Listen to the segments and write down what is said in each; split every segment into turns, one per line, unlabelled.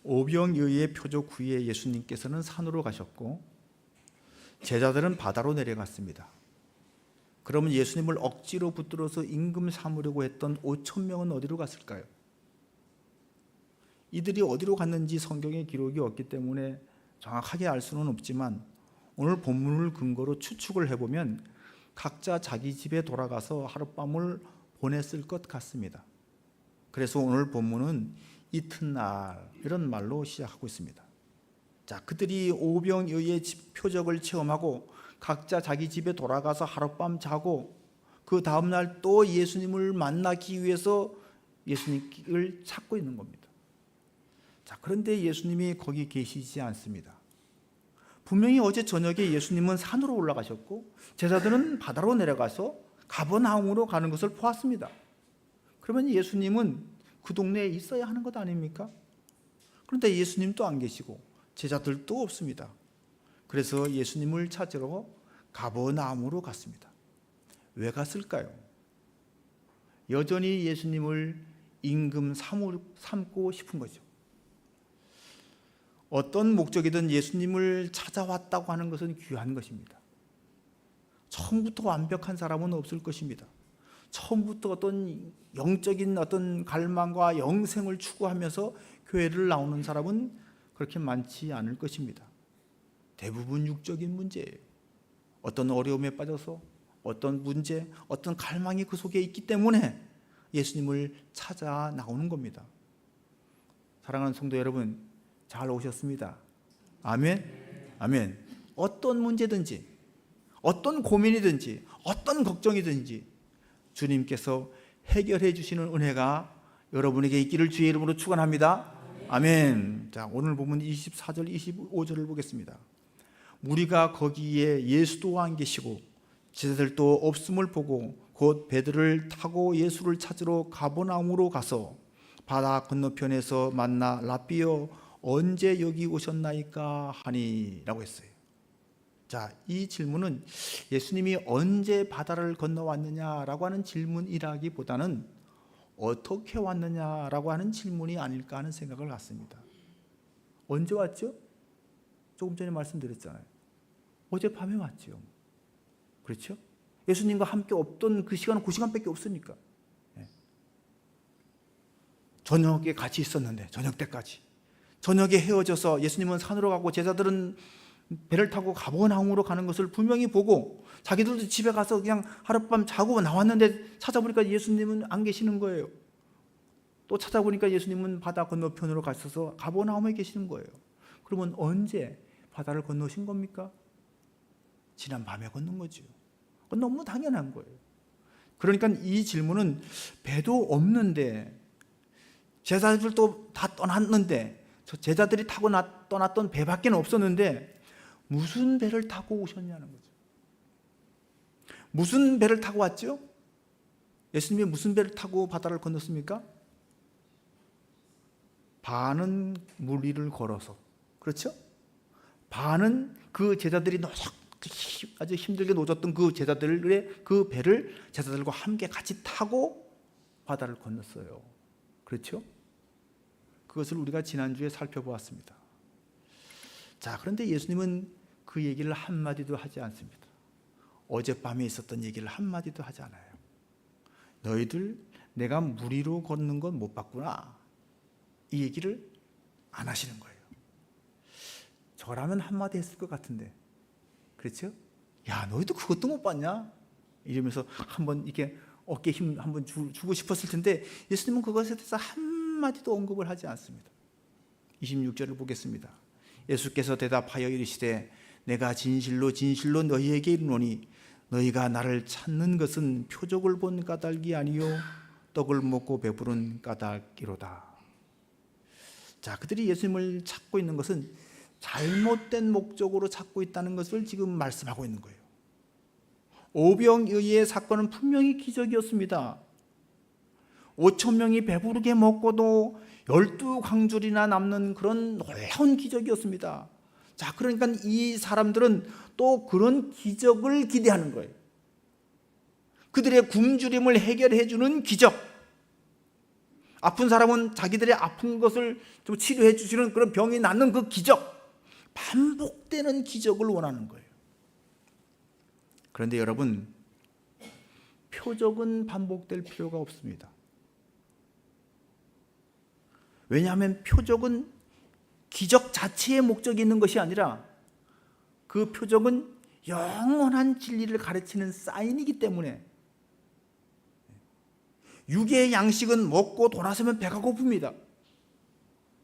오병이어의 표적 후에 예수님께서는 산으로 가셨고 제자들은 바다로 내려갔습니다. 그러면 예수님을 억지로 붙들어서 임금 삼으려고 했던 5천 명은 어디로 갔을까요? 이들이 어디로 갔는지 성경에 기록이 없기 때문에 정확하게 알 수는 없지만 오늘 본문을 근거로 추측을 해보면 각자 자기 집에 돌아가서 하룻밤을 보냈을 것 같습니다. 그래서 오늘 본문은 이튿날 이런 말로 시작하고 있습니다. 자, 그들이 오병이어의 표적을 체험하고 각자 자기 집에 돌아가서 하룻밤 자고 그 다음날 또 예수님을 만나기 위해서 예수님을 찾고 있는 겁니다. 자, 그런데 예수님이 거기 계시지 않습니다. 분명히 어제 저녁에 예수님은 산으로 올라가셨고 제자들은 바다로 내려가서 가버나움으로 가는 것을 보았습니다. 그러면 예수님은 그 동네에 있어야 하는 것 아닙니까? 그런데 예수님도 안 계시고 제자들도 없습니다. 그래서 예수님을 찾으러 가버나움으로 갔습니다. 왜 갔을까요? 여전히 예수님을 임금 삼고 싶은 거죠. 어떤 목적이든 예수님을 찾아왔다고 하는 것은 귀한 것입니다. 처음부터 완벽한 사람은 없을 것입니다. 처음부터 어떤 영적인 어떤 갈망과 영생을 추구하면서 교회를 나오는 사람은 그렇게 많지 않을 것입니다. 대부분 육적인 문제예요. 어떤 어려움에 빠져서 어떤 문제, 어떤 갈망이 그 속에 있기 때문에 예수님을 찾아 나오는 겁니다. 사랑하는 성도 여러분, 잘 오셨습니다. 아멘? 아멘. 어떤 문제든지, 어떤 고민이든지, 어떤 걱정이든지 주님께서 해결해 주시는 은혜가 여러분에게 있기를 주의 이름으로 축원합니다. 아멘. 자, 오늘 보면 24절, 25절을 보겠습니다. 무리가 거기에 예수도 안 계시고 제자들도 없음을 보고 곧 배들을 타고 예수를 찾으러 가버나움으로 가서 바다 건너편에서 만나 라삐여 언제 여기 오셨나이까 하니 라고 했어요. 자, 이 질문은 예수님이 언제 바다를 건너왔느냐라고 하는 질문이라기보다는 어떻게 왔느냐라고 하는 질문이 아닐까 하는 생각을 갖습니다. 언제 왔죠? 조금 전에 말씀드렸잖아요. 어젯밤에 왔죠. 그렇죠? 예수님과 함께 없던 그 시간은 그 시간밖에 없으니까. 저녁에 같이 있었는데 저녁 때까지. 저녁에 헤어져서 예수님은 산으로 가고 제자들은 배를 타고 가버나움으로 가는 것을 분명히 보고 자기들도 집에 가서 그냥 하룻밤 자고 나왔는데 찾아보니까 예수님은 안 계시는 거예요. 또 찾아보니까 예수님은 바다 건너편으로 가셔서 가버나움에 계시는 거예요. 그러면 언제 바다를 건너신 겁니까? 지난 밤에 건넌 거죠. 그건 너무 당연한 거예요. 그러니까 이 질문은 배도 없는데 제자들도 다 떠났는데 제자들이 타고 떠났던 배밖에 없었는데 무슨 배를 타고 오셨냐는 거죠. 무슨 배를 타고 왔죠? 예수님이 무슨 배를 타고 바다를 건넜습니까? 반은 물 위를 걸어서, 그렇죠? 반은 그 제자들이 아주 힘들게 노졌던 그 제자들의 그 배를 제자들과 함께 같이 타고 바다를 건넜어요. 그렇죠? 그것을 우리가 지난주에 살펴보았습니다. 자, 그런데 예수님은 그 얘기를 한마디도 하지 않습니다. 어젯밤에 있었던 얘기를 한마디도 하지 않아요. 너희들 내가 물 위로 걷는 건 못 봤구나. 이 얘기를 안 하시는 거예요. 저라면 한마디 했을 것 같은데, 그렇죠? 야, 너희도 그것도 못 봤냐? 이러면서 한번 이렇게 어깨 힘 한번 주고 싶었을 텐데 예수님은 그것에 대해서 한마디도 언급을 하지 않습니다. 26절을 보겠습니다. 예수께서 대답하여 이르시되 내가 진실로 진실로 너희에게 이르노니 너희가 나를 찾는 것은 표적을 본 까닭이 아니요 떡을 먹고 배부른 까닭이로다. 자, 그들이 예수님을 찾고 있는 것은 잘못된 목적으로 찾고 있다는 것을 지금 말씀하고 있는 거예요. 오병이어의 사건은 분명히 기적이었습니다. 5천 명이 배부르게 먹고도 12광줄이나 남는 그런 놀라운 기적이었습니다. 자, 그러니까 이 사람들은 또 그런 기적을 기대하는 거예요. 그들의 굶주림을 해결해 주는 기적. 아픈 사람은 자기들의 아픈 것을 좀 치료해 주시는 그런 병이 낫는 그 기적, 반복되는 기적을 원하는 거예요. 그런데 여러분, 표적은 반복될 필요가 없습니다. 왜냐하면 표적은 기적 자체의 목적이 있는 것이 아니라 그 표적은 영원한 진리를 가르치는 사인이기 때문에, 육의 양식은 먹고 돌아서면 배가 고픕니다.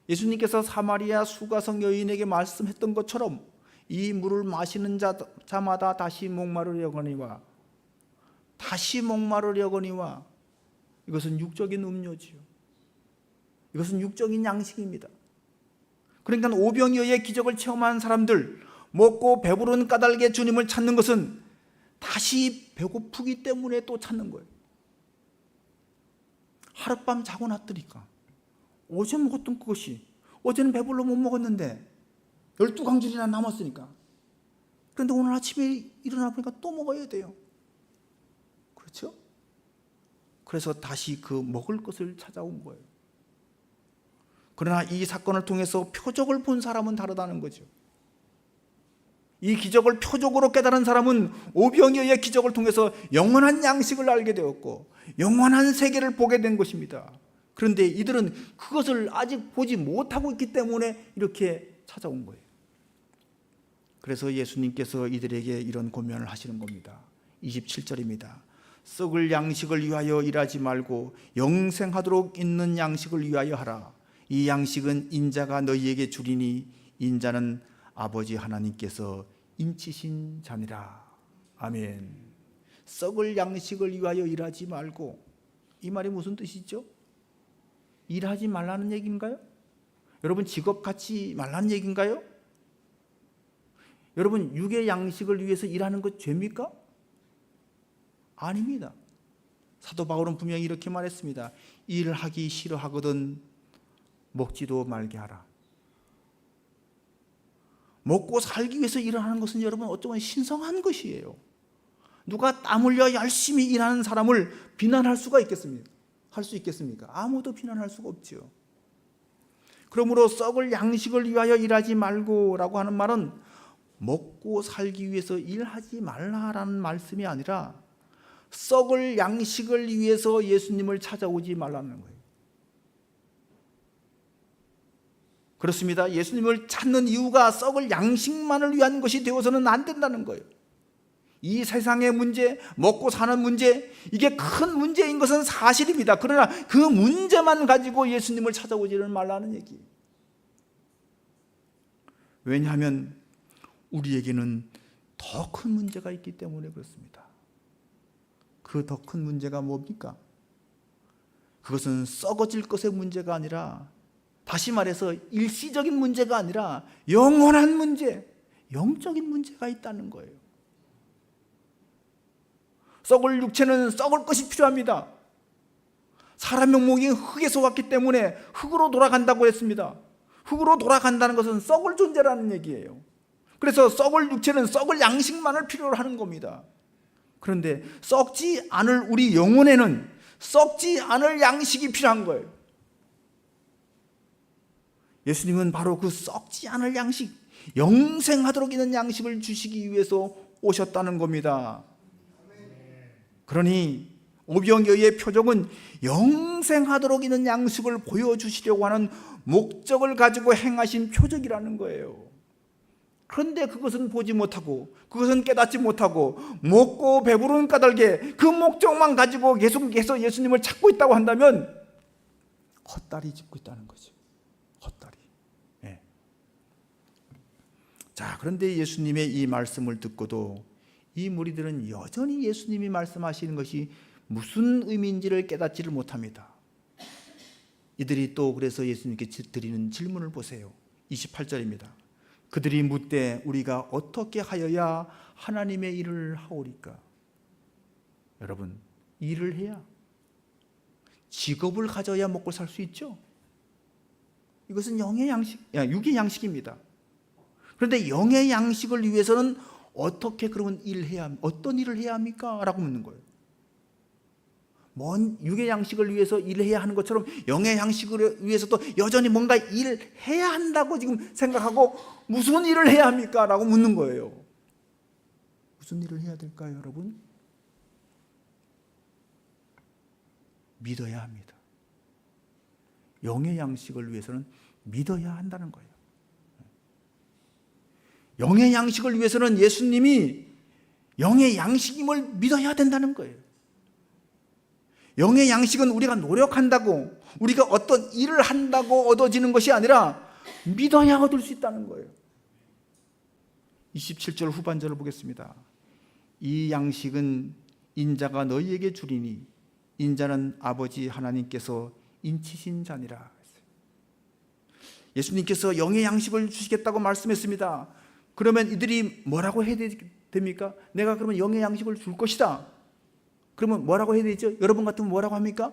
예수님께서 사마리아 수가성 여인에게 말씀했던 것처럼 이 물을 마시는 자마다 다시 목마르려거니와 이것은 육적인 음료지요. 이것은 육적인 양식입니다. 그러니까 오병이어의 기적을 체험한 사람들, 먹고 배부른 까닭에 주님을 찾는 것은 다시 배고프기 때문에 또 찾는 거예요. 하룻밤 자고 났더니까 어제 먹었던 그것이, 어제는 배불러 못 먹었는데 12강줄이나 남았으니까, 그런데 오늘 아침에 일어나 보니까 또 먹어야 돼요. 그렇죠? 그래서 다시 그 먹을 것을 찾아온 거예요. 그러나 이 사건을 통해서 표적을 본 사람은 다르다는 거죠. 이 기적을 표적으로 깨달은 사람은 오병이어의 기적을 통해서 영원한 양식을 알게 되었고 영원한 세계를 보게 된 것입니다. 그런데 이들은 그것을 아직 보지 못하고 있기 때문에 이렇게 찾아온 거예요. 그래서 예수님께서 이들에게 이런 권면을 하시는 겁니다. 27절입니다. 썩을 양식을 위하여 일하지 말고 영생하도록 있는 양식을 위하여 하라. 이 양식은 인자가 너희에게 주리니 인자는 아버지 하나님께서 인치신 자니라. 아멘. 썩을 양식을 위하여 일하지 말고, 이 말이 무슨 뜻이죠? 일하지 말라는 얘기인가요? 여러분, 직업 갖지 말라는 얘기인가요? 여러분, 육의 양식을 위해서 일하는 것 죄입니까? 아닙니다. 사도 바울은 분명히 이렇게 말했습니다. 일하기 싫어하거든 먹지도 말게 하라. 먹고 살기 위해서 일하는 것은 여러분 어쩌면 신성한 것이에요. 누가 땀 흘려 열심히 일하는 사람을 비난할 수가 있겠습니까? 할 수 있겠습니까? 아무도 비난할 수가 없죠. 그러므로 썩을 양식을 위하여 일하지 말고 라고 하는 말은 먹고 살기 위해서 일하지 말라라는 말씀이 아니라 썩을 양식을 위해서 예수님을 찾아오지 말라는 거예요. 그렇습니다. 예수님을 찾는 이유가 썩을 양식만을 위한 것이 되어서는 안 된다는 거예요. 이 세상의 문제, 먹고 사는 문제, 이게 큰 문제인 것은 사실입니다. 그러나 그 문제만 가지고 예수님을 찾아오지를 말라는 얘기예요. 왜냐하면 우리에게는 더 큰 문제가 있기 때문에 그렇습니다. 그 더 큰 문제가 뭡니까? 그것은 썩어질 것의 문제가 아니라, 다시 말해서 일시적인 문제가 아니라 영원한 문제, 영적인 문제가 있다는 거예요. 썩을 육체는 썩을 것이 필요합니다. 사람 명목이 흙에서 왔기 때문에 흙으로 돌아간다고 했습니다. 흙으로 돌아간다는 것은 썩을 존재라는 얘기예요. 그래서 썩을 육체는 썩을 양식만을 필요로 하는 겁니다. 그런데 썩지 않을 우리 영혼에는 썩지 않을 양식이 필요한 거예요. 예수님은 바로 그 썩지 않을 양식, 영생하도록 있는 양식을 주시기 위해서 오셨다는 겁니다. 그러니 오병이어의 표적은 영생하도록 있는 양식을 보여주시려고 하는 목적을 가지고 행하신 표적이라는 거예요. 그런데 그것은 보지 못하고, 그것은 깨닫지 못하고, 먹고 배부른 까닭에 그 목적만 가지고 계속해서 예수님을 찾고 있다고 한다면 헛다리 짚고 있다는 거죠. 헛다리. 네. 자, 그런데 예수님의 이 말씀을 듣고도 이 무리들은 여전히 예수님이 말씀하시는 것이 무슨 의미인지를 깨닫지를 못합니다. 이들이 또 그래서 예수님께 드리는 질문을 보세요. 28절입니다. 그들이 묻되 우리가 어떻게 하여야 하나님의 일을 하오리까? 여러분, 일을 해야, 직업을 가져야 먹고 살 수 있죠. 이것은 영의 양식, 육의 양식입니다. 그런데 영의 양식을 위해서는 어떻게 그러면 어떤 일을 해야 합니까? 라고 묻는 거예요. 먼 육의 양식을 위해서 일해야 하는 것처럼 영의 양식을 위해서도 여전히 뭔가 일해야 한다고 지금 생각하고 무슨 일을 해야 합니까? 라고 묻는 거예요. 무슨 일을 해야 될까요, 여러분? 믿어야 합니다. 영의 양식을 위해서는 믿어야 한다는 거예요. 영의 양식을 위해서는 예수님이 영의 양식임을 믿어야 된다는 거예요. 영의 양식은 우리가 노력한다고, 우리가 어떤 일을 한다고 얻어지는 것이 아니라 믿어야 얻을 수 있다는 거예요. 27절 후반절을 보겠습니다. 이 양식은 인자가 너희에게 주리니 인자는 아버지 하나님께서 인치신 자니라. 예수님께서 영의 양식을 주시겠다고 말씀했습니다. 그러면 이들이 뭐라고 해야 됩니까? 내가 그러면 영의 양식을 줄 것이다. 그러면 뭐라고 해야 되죠? 여러분 같으면 뭐라고 합니까?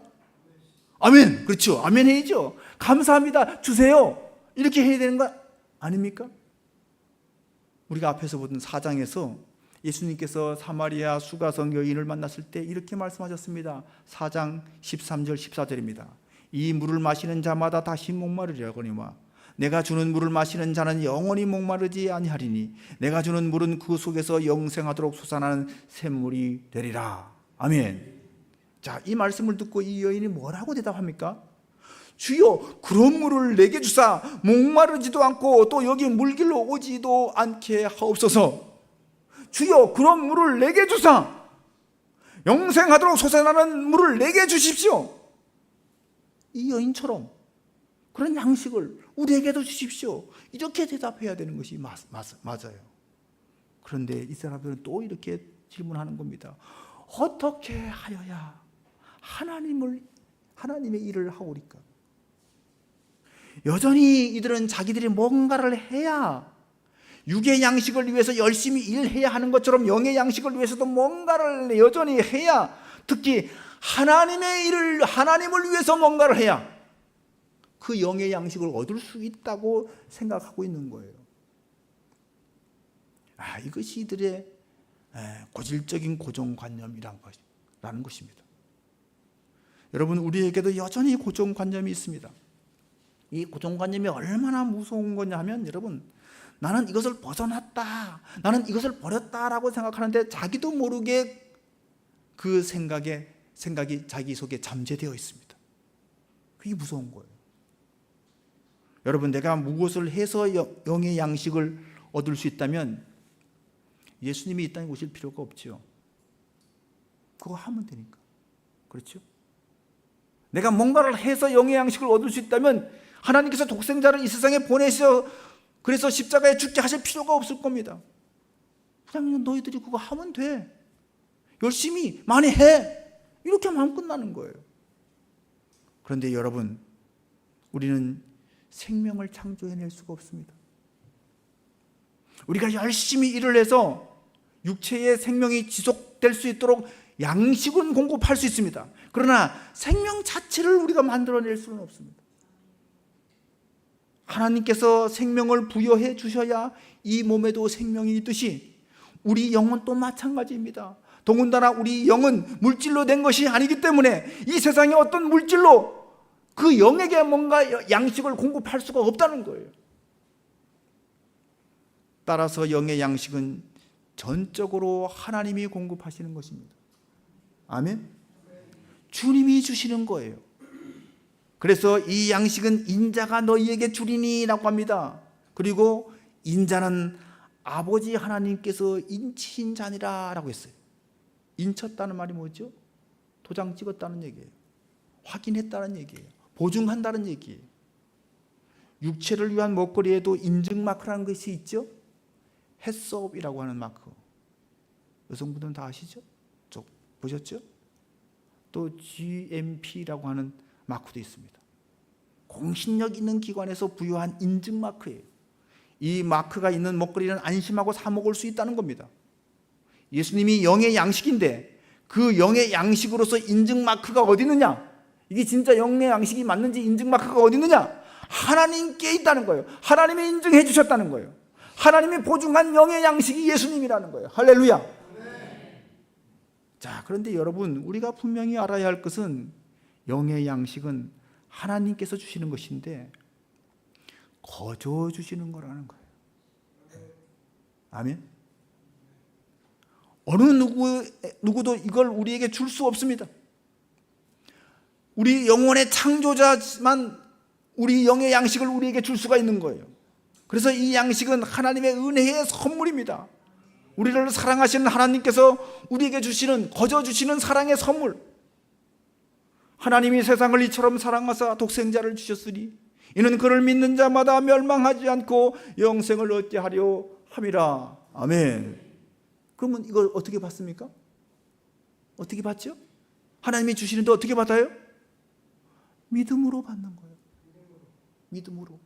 아멘. 그렇죠. 아멘 해야죠. 감사합니다. 주세요. 이렇게 해야 되는 거 아닙니까? 우리가 앞에서 보던 4장에서 예수님께서 사마리아 수가성 여인을 만났을 때 이렇게 말씀하셨습니다. 4장 13절 14절입니다. 이 물을 마시는 자마다 다시 목마르리라거니와 내가 주는 물을 마시는 자는 영원히 목마르지 아니하리니 내가 주는 물은 그 속에서 영생하도록 솟아나는 샘물이 되리라. 아멘. 자, 이 말씀을 듣고 이 여인이 뭐라고 대답합니까? 주여, 그런 물을 내게 주사 목마르지도 않고 또 여기 물길로 오지도 않게 하옵소서. 주여, 그런 물을 내게 주사 영생하도록 솟아나는 물을 내게 주십시오. 이 여인처럼 그런 양식을 우리에게도 주십시오. 이렇게 대답해야 되는 것이 맞아요. 그런데 이 사람들은 또 이렇게 질문하는 겁니다. 어떻게 하여야 하나님의 일을 하오리까? 여전히 이들은 자기들이 뭔가를 해야, 육의 양식을 위해서 열심히 일해야 하는 것처럼 영의 양식을 위해서도 뭔가를 여전히 해야, 특히 하나님의 일을, 하나님을 위해서 뭔가를 해야 그 영의 양식을 얻을 수 있다고 생각하고 있는 거예요. 이것이 이들의 고질적인 고정관념이라는 것입니다. 여러분, 우리에게도 여전히 고정관념이 있습니다. 이 고정관념이 얼마나 무서운 거냐 하면, 여러분, 나는 이것을 벗어났다, 나는 이것을 버렸다라고 생각하는데 자기도 모르게 그 생각이 자기 속에 잠재되어 있습니다. 그게 무서운 거예요. 여러분, 내가 무엇을 해서 영의 양식을 얻을 수 있다면 예수님이 이 땅에 오실 필요가 없죠. 그거 하면 되니까. 그렇죠? 내가 뭔가를 해서 영의 양식을 얻을 수 있다면 하나님께서 독생자를 이 세상에 보내셔 그래서 십자가에 죽게 하실 필요가 없을 겁니다. 그냥 너희들이 그거 하면 돼. 열심히 많이 해. 이렇게 하면 끝나는 거예요. 그런데 여러분, 우리는 생명을 창조해낼 수가 없습니다. 우리가 열심히 일을 해서 육체의 생명이 지속될 수 있도록 양식은 공급할 수 있습니다. 그러나 생명 자체를 우리가 만들어낼 수는 없습니다. 하나님께서 생명을 부여해 주셔야 이 몸에도 생명이 있듯이 우리 영은 또 마찬가지입니다. 더군다나 우리 영은 물질로 된 것이 아니기 때문에 이 세상의 어떤 물질로 그 영에게 뭔가 양식을 공급할 수가 없다는 거예요. 따라서 영의 양식은 전적으로 하나님이 공급하시는 것입니다. 아멘? 주님이 주시는 거예요. 그래서 이 양식은 인자가 너희에게 주리니 라고 합니다. 그리고 인자는 아버지 하나님께서 인치신 자니라 라고 했어요. 인쳤다는 말이 뭐죠? 도장 찍었다는 얘기예요. 확인했다는 얘기예요. 보증한다는 얘기예요. 육체를 위한 먹거리에도 인증 마크라는 것이 있죠. 햇섭이라고 하는 마크. 여성분들은 다 아시죠? 보셨죠? 또 GMP라고 하는 마크도 있습니다. 공신력 있는 기관에서 부여한 인증 마크예요. 이 마크가 있는 먹거리는 안심하고 사 먹을 수 있다는 겁니다. 예수님이 영의 양식인데 그 영의 양식으로서 인증 마크가 어디 있느냐? 이게 진짜 영의 양식이 맞는지 인증 마크가 어디 있느냐? 하나님께 있다는 거예요. 하나님이 인증해 주셨다는 거예요. 하나님이 보증한 영의 양식이 예수님이라는 거예요. 할렐루야. 자, 그런데 여러분, 우리가 분명히 알아야 할 것은 영의 양식은 하나님께서 주시는 것인데 거저 주시는 거라는 거예요. 아멘. 어느 누구도 이걸 우리에게 줄 수 없습니다. 우리 영혼의 창조자만 우리 영의 양식을 우리에게 줄 수가 있는 거예요. 그래서 이 양식은 하나님의 은혜의 선물입니다. 우리를 사랑하시는 하나님께서 우리에게 주시는, 거저 주시는 사랑의 선물. 하나님이 세상을 이처럼 사랑하사 독생자를 주셨으니 이는 그를 믿는 자마다 멸망하지 않고 영생을 얻게 하려 함이라. 아멘. 그러면 이걸 어떻게 받습니까? 어떻게 받죠? 하나님이 주시는데 어떻게 받아요? 믿음으로 받는 거예요. 믿음으로.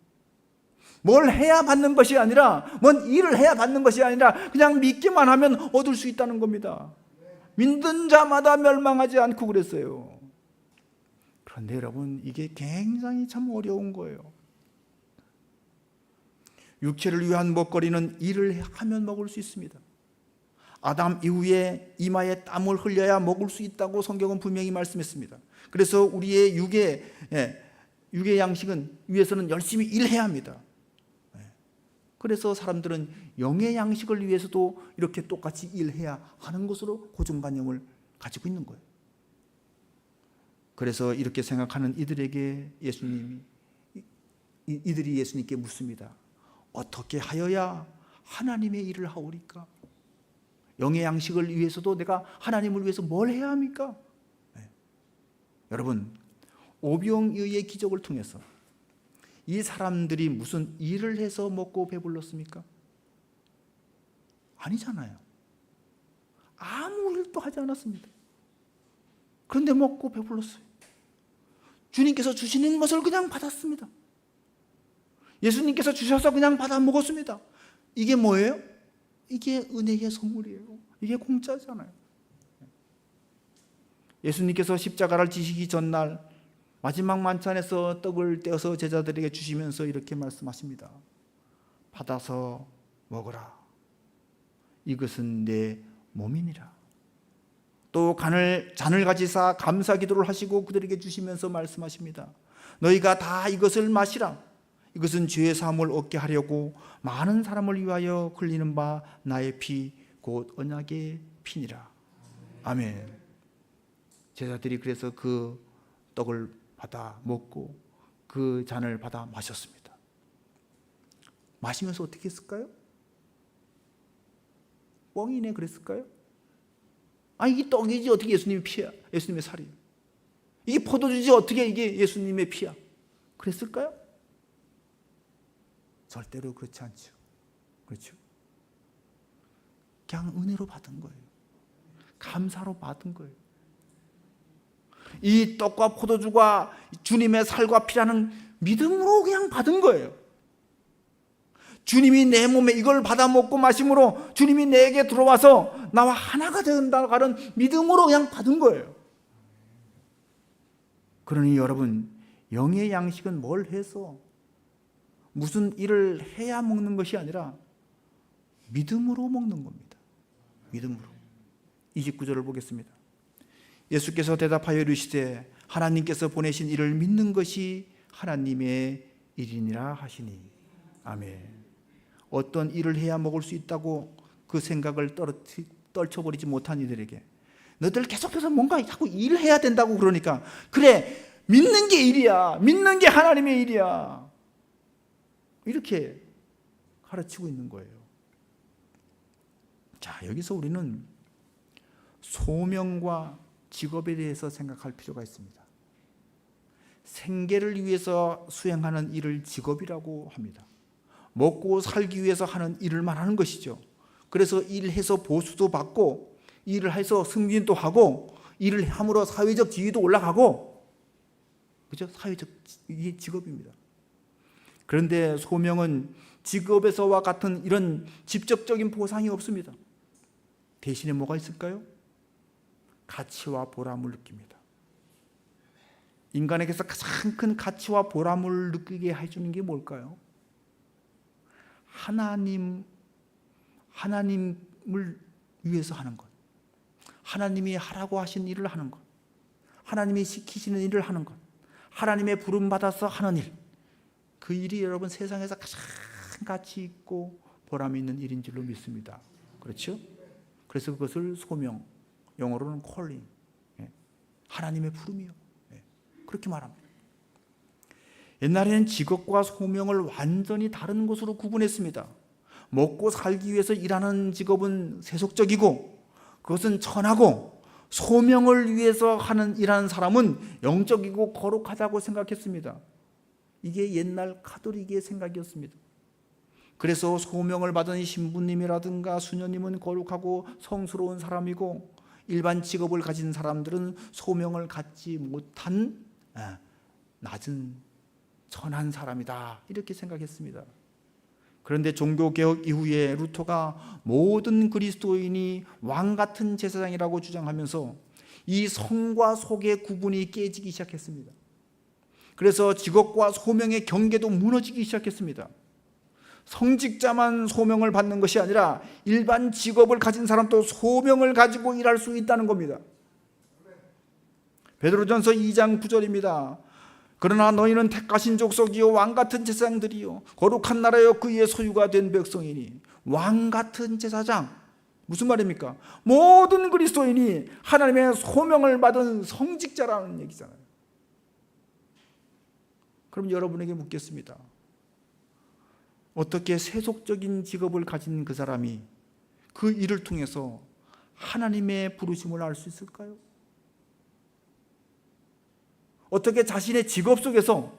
뭘 해야 받는 것이 아니라, 뭔 일을 해야 받는 것이 아니라 그냥 믿기만 하면 얻을 수 있다는 겁니다. 믿는 자마다 멸망하지 않고 그랬어요. 그런데 여러분, 이게 굉장히 참 어려운 거예요. 육체를 위한 먹거리는 일을 하면 먹을 수 있습니다. 아담 이후에 이마에 땀을 흘려야 먹을 수 있다고 성경은 분명히 말씀했습니다. 그래서 우리의 육의 양식은 위해서는 열심히 일해야 합니다. 그래서 사람들은 영의 양식을 위해서도 이렇게 똑같이 일해야 하는 것으로 고정관념을 가지고 있는 거예요. 그래서 이렇게 생각하는 이들에게 이들이 예수님께 묻습니다. 어떻게 하여야 하나님의 일을 하오리까? 영의 양식을 위해서도 내가 하나님을 위해서 뭘 해야 합니까? 여러분, 오병이어의 기적을 통해서 이 사람들이 무슨 일을 해서 먹고 배불렀습니까? 아니잖아요. 아무 일도 하지 않았습니다. 그런데 먹고 배불렀어요. 주님께서 주시는 것을 그냥 받았습니다. 예수님께서 주셔서 그냥 받아 먹었습니다. 이게 뭐예요? 이게 은혜의 선물이에요. 이게 공짜잖아요. 예수님께서 십자가를 지시기 전날 마지막 만찬에서 떡을 떼어서 제자들에게 주시면서 이렇게 말씀하십니다. 받아서 먹으라. 이것은 내 몸이니라. 또 잔을 가지사 감사 기도를 하시고 그들에게 주시면서 말씀하십니다. 너희가 다 이것을 마시라. 이것은 죄의 사함을 얻게 하려고 많은 사람을 위하여 흘리는 바 나의 피 곧 언약의 피니라. 아멘. 제자들이 그래서 그 떡을 받아 먹고 그 잔을 받아 마셨습니다. 마시면서 어떻게 했을까요? 뻥이네 그랬을까요? 아니, 이게 떡이지 어떻게 예수님의 피야? 예수님의 살이야. 이게 포도주지 어떻게 이게 예수님의 피야? 그랬을까요? 절대로 그렇지 않죠. 그렇죠? 그냥 은혜로 받은 거예요. 감사로 받은 거예요. 이 떡과 포도주가 주님의 살과 피라는 믿음으로 그냥 받은 거예요. 주님이 내 몸에 이걸 받아 먹고 마심으로 주님이 내게 들어와서 나와 하나가 된다고 하는 믿음으로 그냥 받은 거예요. 그러니 여러분, 영의 양식은 뭘 해서 무슨 일을 해야 먹는 것이 아니라 믿음으로 먹는 겁니다. 믿음으로. 29절을 보겠습니다. 예수께서 대답하여 이르시되 하나님께서 보내신 이를 믿는 것이 하나님의 일이니라 하시니. 아멘. 어떤 일을 해야 먹을 수 있다고 그 생각을 떨쳐버리지 못한 이들에게 너희들 계속해서 뭔가 자꾸 일해야 된다고 그러니까 그래, 믿는 게 일이야. 믿는 게 하나님의 일이야. 이렇게 가르치고 있는 거예요. 자, 여기서 우리는 소명과 직업에 대해서 생각할 필요가 있습니다. 생계를 위해서 수행하는 일을 직업이라고 합니다. 먹고 살기 위해서 하는 일을 말하는 것이죠. 그래서 일해서 보수도 받고 일을 해서 승진도 하고 일을 함으로 사회적 지위도 올라가고, 그죠? 사회적 이게 직업입니다. 그런데 소명은 직업에서와 같은 이런 직접적인 보상이 없습니다. 대신에 뭐가 있을까요? 가치와 보람을 느낍니다. 인간에게서 가장 큰 가치와 보람을 느끼게 해주는 게 뭘까요? 하나님을 위해서 하는 것, 하나님이 하라고 하신 일을 하는 것, 하나님이 시키시는 일을 하는 것, 하나님의 부름 받아서 하는 일, 그 일이 여러분 세상에서 가장 가치 있고 보람 있는 일인 줄로 믿습니다. 그렇죠? 그래서 그것을 소명, 영어로는 calling, 하나님의 부름이요. 그렇게 말합니다. 옛날에는 직업과 소명을 완전히 다른 것으로 구분했습니다. 먹고 살기 위해서 일하는 직업은 세속적이고 그것은 천하고, 소명을 위해서 일하는 사람은 영적이고 거룩하다고 생각했습니다. 이게 옛날 가톨릭의 생각이었습니다. 그래서 소명을 받은 신부님이라든가 수녀님은 거룩하고 성스러운 사람이고, 일반 직업을 가진 사람들은 소명을 갖지 못한 낮은 천한 사람이다, 이렇게 생각했습니다. 그런데 종교개혁 이후에 루터가 모든 그리스도인이 왕같은 제사장이라고 주장하면서 이 성과 속의 구분이 깨지기 시작했습니다. 그래서 직업과 소명의 경계도 무너지기 시작했습니다. 성직자만 소명을 받는 것이 아니라 일반 직업을 가진 사람도 소명을 가지고 일할 수 있다는 겁니다. 베드로전서 2장 9절입니다. 그러나 너희는 택하신 족속이요 왕같은 제사장들이요 거룩한 나라요 그의 소유가 된 백성이니. 왕같은 제사장, 무슨 말입니까? 모든 그리스도인이 하나님의 소명을 받은 성직자라는 얘기잖아요. 그럼 여러분에게 묻겠습니다. 어떻게 세속적인 직업을 가진 그 사람이 그 일을 통해서 하나님의 부르심을 알 수 있을까요? 어떻게 자신의 직업 속에서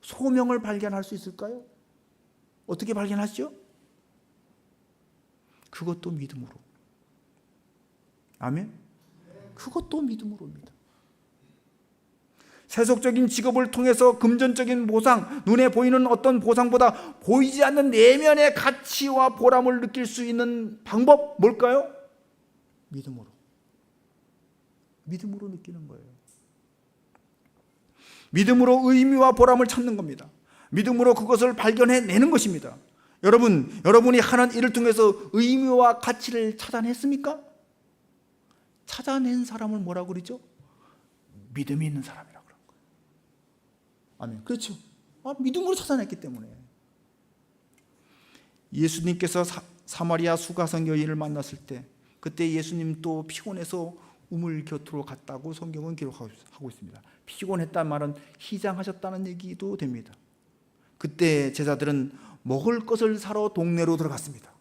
소명을 발견할 수 있을까요? 어떻게 발견하시죠? 그것도 믿음으로. 아멘? 그것도 믿음으로입니다. 세속적인 직업을 통해서 금전적인 보상, 눈에 보이는 어떤 보상보다 보이지 않는 내면의 가치와 보람을 느낄 수 있는 방법, 뭘까요? 믿음으로. 믿음으로 느끼는 거예요. 믿음으로 의미와 보람을 찾는 겁니다. 믿음으로 그것을 발견해내는 것입니다. 여러분이 하는 일을 통해서 의미와 가치를 찾아냈습니까? 찾아낸 사람을 뭐라고 그러죠? 믿음이 있는 사람이라고 그런 거예요. 아멘. 그렇죠. 믿음으로 찾아냈기 때문에. 예수님께서 사마리아 수가성 여인을 만났을 때, 그때 예수님 또 피곤해서 우물 곁으로 갔다고 성경은 기록하고 있습니다. 피곤했다는 말은 희장하셨다는 얘기도 됩니다. 그때 제자들은 먹을 것을 사러 동네로 들어갔습니다.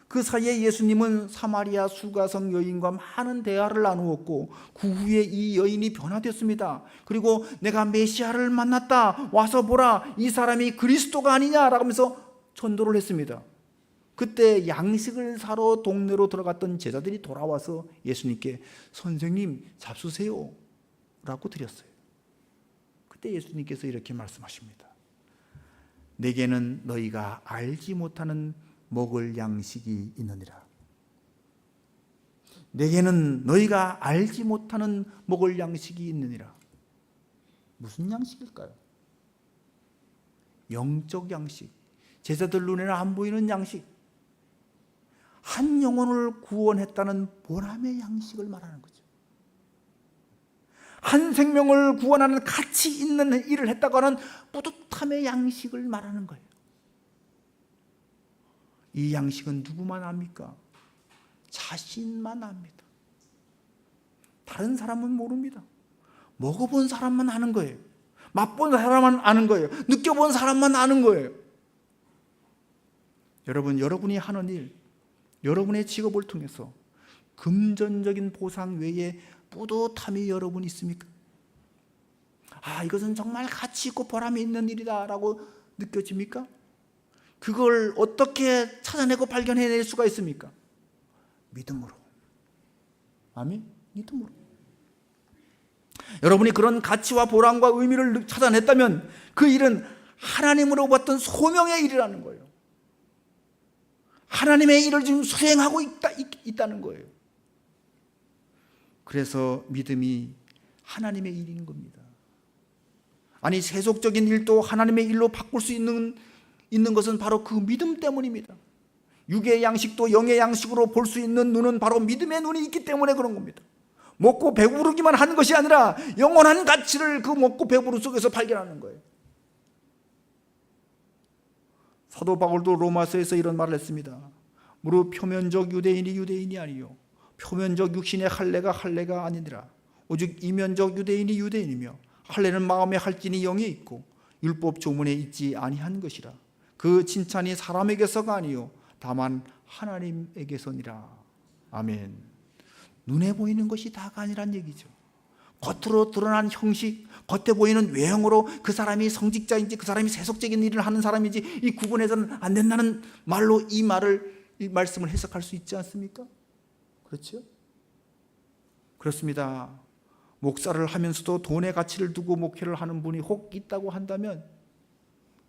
그 사이에 예수님은 사마리아 수가성 여인과 많은 대화를 나누었고, 그 후에 이 여인이 변화됐습니다. 그리고 내가 메시아를 만났다, 와서 보라, 이 사람이 그리스도가 아니냐라고 하면서 전도를 했습니다. 그때 양식을 사러 동네로 들어갔던 제자들이 돌아와서 예수님께 선생님 잡수세요 라고 드렸어요. 그때 예수님께서 이렇게 말씀하십니다. 내게는 너희가 알지 못하는 먹을 양식이 있느니라. 내게는 너희가 알지 못하는 먹을 양식이 있느니라. 무슨 양식일까요? 영적 양식, 제자들 눈에는 안 보이는 양식, 한 영혼을 구원했다는 보람의 양식을 말하는 거죠. 한 생명을 구원하는 가치 있는 일을 했다고 하는 뿌듯함의 양식을 말하는 거예요. 이 양식은 누구만 압니까? 자신만 압니다. 다른 사람은 모릅니다. 먹어본 사람만 아는 거예요. 맛본 사람만 아는 거예요. 느껴본 사람만 아는 거예요. 여러분이 하는 일, 여러분의 직업을 통해서 금전적인 보상 외에 뿌듯함이 여러분 있습니까? 이것은 정말 가치 있고 보람이 있는 일이다 라고 느껴집니까? 그걸 어떻게 찾아내고 발견해낼 수가 있습니까? 믿음으로. 아멘? 믿음으로. 여러분이 그런 가치와 보람과 의미를 찾아냈다면 그 일은 하나님으로 받던 소명의 일이라는 거예요. 하나님의 일을 지금 수행하고 있다는 거예요. 그래서 믿음이 하나님의 일인 겁니다. 아니, 세속적인 일도 하나님의 일로 바꿀 수 있는 것은 바로 그 믿음 때문입니다. 육의 양식도 영의 양식으로 볼 수 있는 눈은 바로 믿음의 눈이 있기 때문에 그런 겁니다. 먹고 배부르기만 하는 것이 아니라 영원한 가치를 그 먹고 배부르 속에서 발견하는 거예요. 사도 바울도 로마서에서 이런 말을 했습니다. 무릇 표면적 유대인이 유대인이 아니요 표면적 육신의 할례가 할례가 아니니라. 오직 이면적 유대인이 유대인이며 할례는 마음에 할진이 영에 있고 율법 조문에 있지 아니한 것이라. 그 칭찬이 사람에게서가 아니요 다만 하나님에게서니라. 아멘. 눈에 보이는 것이 다가 아니란 얘기죠. 겉으로 드러난 형식, 겉에 보이는 외형으로 그 사람이 성직자인지 그 사람이 세속적인 일을 하는 사람인지 이 구분해서는 안 된다는 말로 이 말씀을 해석할 수 있지 않습니까? 그렇죠? 그렇습니다. 목사를 하면서도 돈의 가치를 두고 목회를 하는 분이 혹 있다고 한다면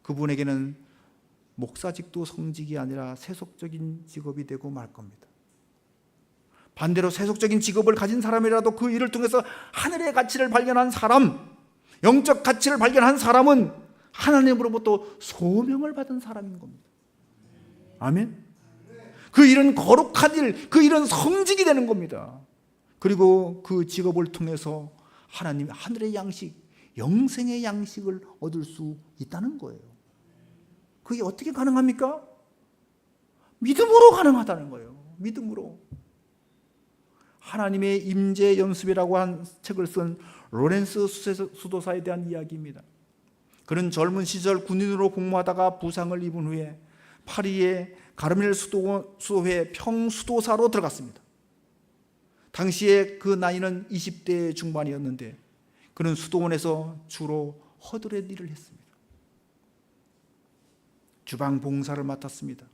그분에게는 목사직도 성직이 아니라 세속적인 직업이 되고 말 겁니다. 반대로 세속적인 직업을 가진 사람이라도 그 일을 통해서 하늘의 가치를 발견한 사람, 영적 가치를 발견한 사람은 하나님으로부터 소명을 받은 사람인 겁니다. 아멘. 그 일은 거룩한 일, 그 일은 성직이 되는 겁니다. 그리고 그 직업을 통해서 하나님 하늘의 양식, 영생의 양식을 얻을 수 있다는 거예요. 그게 어떻게 가능합니까? 믿음으로 가능하다는 거예요. 믿음으로. 하나님의 임재 연습이라고 한 책을 쓴 로렌스 수도사에 대한 이야기입니다. 그는 젊은 시절 군인으로 복무하다가 부상을 입은 후에 파리의 가르멜 수도회 평수도사로 들어갔습니다. 당시에 그 나이는 20대 중반이었는데 그는 수도원에서 주로 허드렛 일을 했습니다. 주방 봉사를 맡았습니다.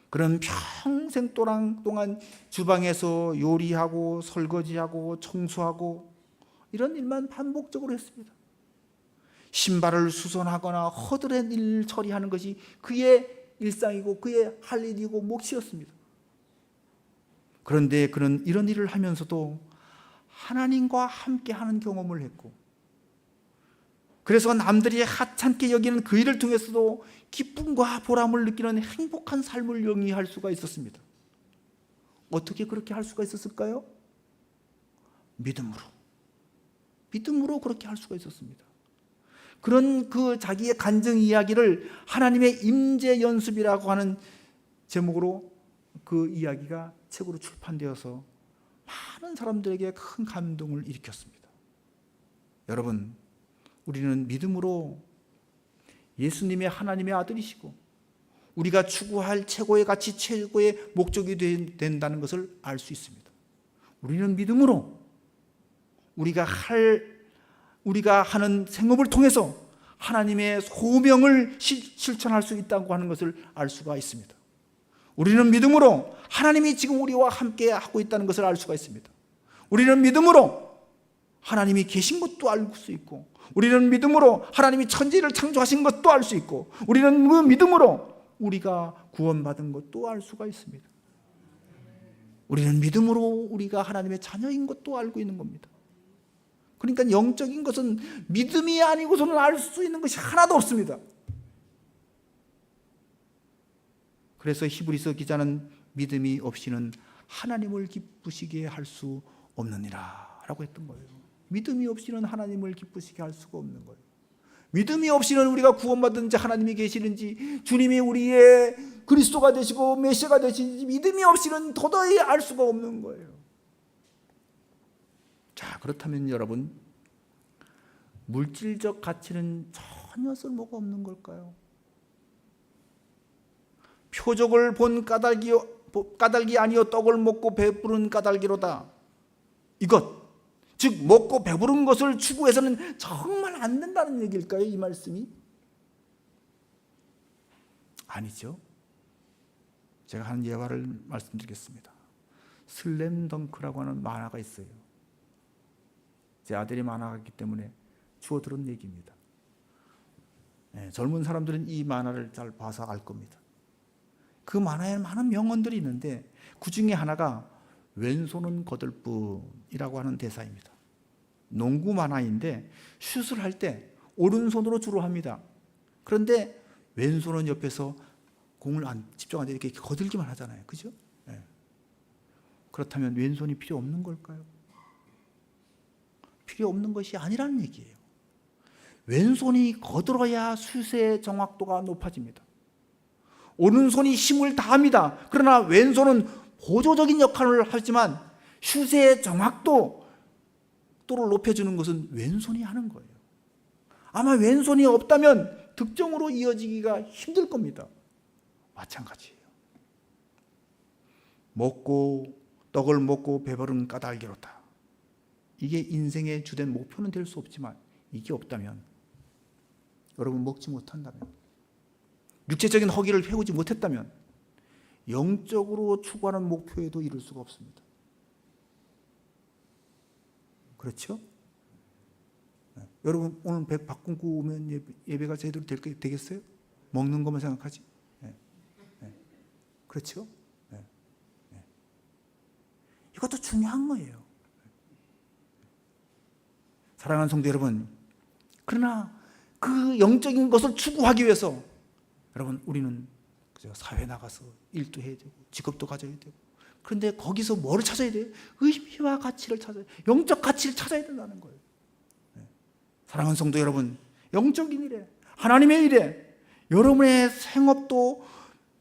그는 평생 동안 주방에서 요리하고 설거지하고 청소하고 이런 일만 반복적으로 했습니다. 신발을 수선하거나 허드렛 일 처리하는 것이 그의 일상이고 그의 할 일이고 몫이었습니다. 그런데 그는 이런 일을 하면서도 하나님과 함께하는 경험을 했고, 그래서 남들이 하찮게 여기는 그 일을 통해서도 기쁨과 보람을 느끼는 행복한 삶을 영위할 수가 있었습니다. 어떻게 그렇게 할 수가 있었을까요? 믿음으로 그렇게 할 수가 있었습니다. 그런 그 자기의 간증 이야기를 하나님의 임재 연습이라고 하는 제목으로 그 이야기가 책으로 출판되어서 많은 사람들에게 큰 감동을 일으켰습니다. 여러분, 우리는 믿음으로 예수님의 하나님의 아들이시고 우리가 추구할 최고의 가치, 최고의 목적이 된다는 것을 알 수 있습니다. 우리는 믿음으로 우리가 하는 생업을 통해서 하나님의 소명을 실천할 수 있다고 하는 것을 알 수가 있습니다. 우리는 믿음으로 하나님이 지금 우리와 함께 하고 있다는 것을 알 수가 있습니다. 우리는 믿음으로 하나님이 계신 것도 알 수 있고, 우리는 믿음으로 하나님이 천지를 창조하신 것도 알 수 있고, 우리는 그 믿음으로 우리가 구원받은 것도 알 수가 있습니다. 우리는 믿음으로 우리가 하나님의 자녀인 것도 알고 있는 겁니다. 그러니까 영적인 것은 믿음이 아니고서는 알 수 있는 것이 하나도 없습니다. 그래서 히브리서 기자는 믿음이 없이는 하나님을 기쁘시게 할 수 없느니라 라고 했던 거예요. 믿음이 없이는 하나님을 기쁘시게 할 수가 없는 거예요. 믿음이 없이는 우리가 구원받은지 하나님이 계시는지, 주님이 우리의 그리스도가 되시고 메시아가 되시는지 믿음이 없이는 도저히 알 수가 없는 거예요. 자, 그렇다면 여러분, 물질적 가치는 전혀 쓸모가 없는 걸까요? 표적을 본 까닭이 아니요 떡을 먹고 배부른 까닭이로다. 이것, 즉 먹고 배부른 것을 추구해서는 정말 안 된다는 얘기일까요? 이 말씀이? 아니죠. 제가 한 예화를 말씀드리겠습니다. 슬램덩크라고 하는 만화가 있어요. 제 아들이 만화가기 때문에 주워 들은 얘기입니다. 젊은 사람들은 이 만화를 잘 봐서 알 겁니다. 그 만화에 많은 명언들이 있는데 그 중에 하나가 왼손은 거들뿐이라고 하는 대사입니다. 농구 만화인데 슛을 할 때 오른손으로 주로 합니다. 그런데 왼손은 옆에서 공을 안 집중하는데 이렇게 거들기만 하잖아요. 그죠? 네. 그렇다면 왼손이 필요 없는 걸까요? 필요 없는 것이 아니라는 얘기예요. 왼손이 거들어야 슛의 정확도가 높아집니다. 오른손이 힘을 다합니다. 그러나 왼손은 보조적인 역할을 하지만 슛의 정확도를 높여주는 것은 왼손이 하는 거예요. 아마 왼손이 없다면 득점으로 이어지기가 힘들 겁니다. 마찬가지예요. 떡을 먹고 배부른 까닭이로다. 이게 인생의 주된 목표는 될 수 없지만 이게 없다면, 여러분 먹지 못한다면, 육체적인 허기를 채우지 못했다면 영적으로 추구하는 목표에도 이룰 수가 없습니다. 그렇죠? 네. 여러분 오늘 배 밥 굶고 오면 예배가 제대로 되겠어요? 먹는 것만 생각하지? 네. 네. 그렇죠? 네. 네. 이것도 중요한 거예요. 사랑하는 성도 여러분, 그러나 그 영적인 것을 추구하기 위해서 여러분 우리는 사회에 나가서 일도 해야 되고 직업도 가져야 되고, 그런데 거기서 뭐를 찾아야 돼요? 의미와 가치를 찾아야 돼요. 영적 가치를 찾아야 된다는 거예요. 사랑하는 성도 여러분, 영적인 일에, 하나님의 일에 여러분의 생업도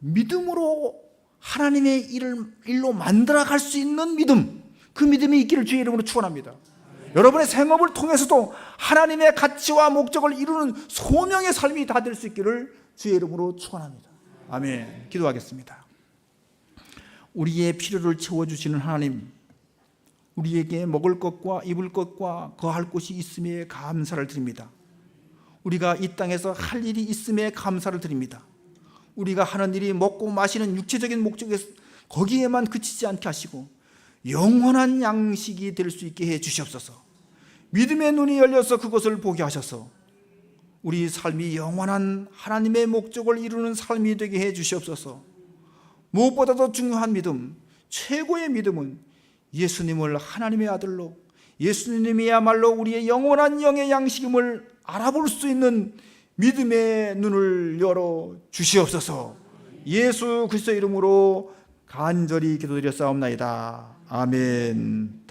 믿음으로 하나님의 일로 만들어갈 수 있는 믿음, 그 믿음이 있기를 주의 이름으로 축원합니다. 여러분의 생업을 통해서도 하나님의 가치와 목적을 이루는 소명의 삶이 다 될 수 있기를 주의 이름으로 축원합니다. 아멘. 기도하겠습니다. 우리의 필요를 채워주시는 하나님, 우리에게 먹을 것과 입을 것과 거할 곳이 있음에 감사를 드립니다. 우리가 이 땅에서 할 일이 있음에 감사를 드립니다. 우리가 하는 일이 먹고 마시는 육체적인 목적에 거기에만 그치지 않게 하시고 영원한 양식이 될 수 있게 해 주시옵소서. 믿음의 눈이 열려서 그것을 보게 하셔서 우리 삶이 영원한 하나님의 목적을 이루는 삶이 되게 해 주시옵소서. 무엇보다도 중요한 믿음, 최고의 믿음은 예수님을 하나님의 아들로, 예수님이야말로 우리의 영원한 영의 양식임을 알아볼 수 있는 믿음의 눈을 열어 주시옵소서. 예수 그리스도 이름으로 간절히 기도드렸사옵나이다. 아멘.